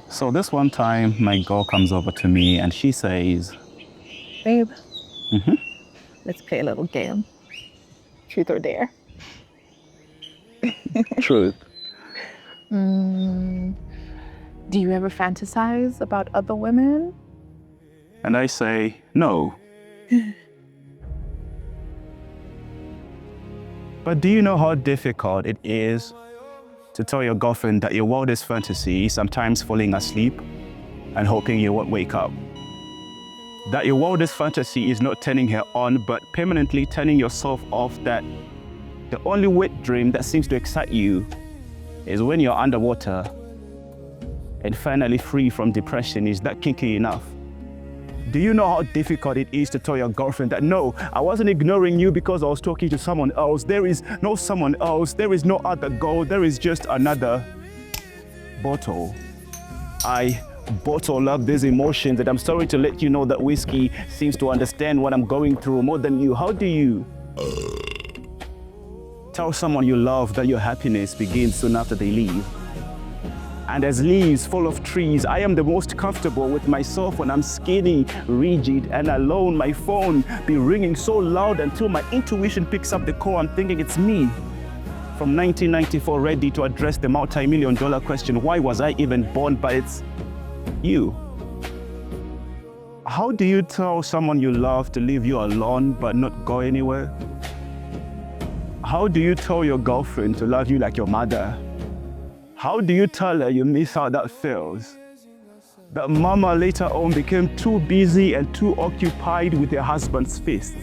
So this one time, my girl comes over to me and she says, Babe, mm-hmm. let's play a little game. Truth or dare. Truth. Mm, do you ever fantasize about other women? And I say, no. But do you know how difficult it is to tell your girlfriend that your wildest fantasy is sometimes falling asleep and hoping you won't wake up? That your wildest fantasy is not turning her on, but permanently turning yourself off, that the only wet dream that seems to excite you is when you're underwater and finally free from depression. Is that kinky enough? Do you know how difficult it is to tell your girlfriend that, no, I wasn't ignoring you because I was talking to someone else. There is no someone else. There is no other girl. There is just another bottle. I bottle up these emotions, and I'm sorry to let you know that whiskey seems to understand what I'm going through more than you. How do you tell someone you love that your happiness begins soon after they leave? And as leaves fall off trees, I am the most comfortable with myself when I'm skinny, rigid, and alone. My phone be ringing so loud until my intuition picks up the call. I'm thinking it's me. From 1994, ready to address the multi-million-dollar question, why was I even born? But it's you. How do you tell someone you love to leave you alone but not go anywhere? How do you tell your girlfriend to love you like your mother? How do you tell her you miss how that feels? That mama later on became too busy and too occupied with her husband's fists.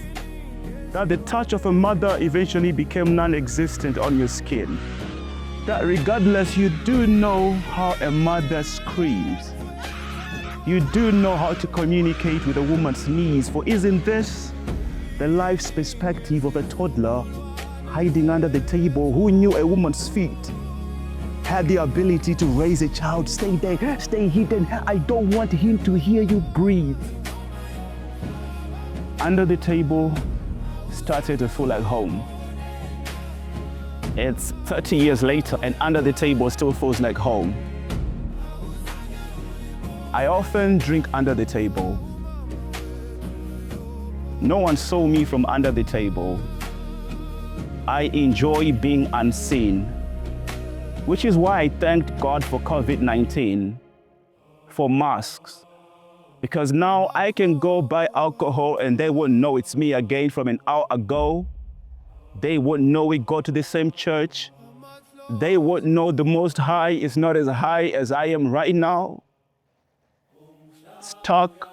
That the touch of a mother eventually became non-existent on your skin. That regardless, you do know how a mother screams. You do know how to communicate with a woman's needs, for isn't this the life's perspective of a toddler hiding under the table who knew a woman's feet had the ability to raise a child? Stay there, stay hidden. I don't want him to hear you breathe. Under the table started to feel like home. It's 30 years later and Under the Table still feels like home. I often drink under the table. No one saw me from under the table. I enjoy being unseen, which is why I thanked God for COVID-19, for masks, because now I can go buy alcohol and they won't know it's me again from an hour ago. They won't know we go to the same church. They won't know the Most High is not as high as I am right now. Stuck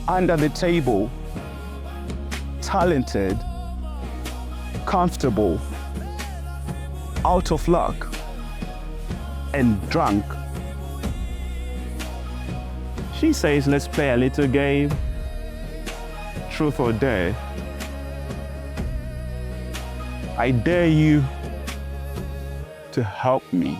under the table, talented, comfortable, out of luck, and drunk. She says, let's play a little game. Truth or dare? I dare you to help me.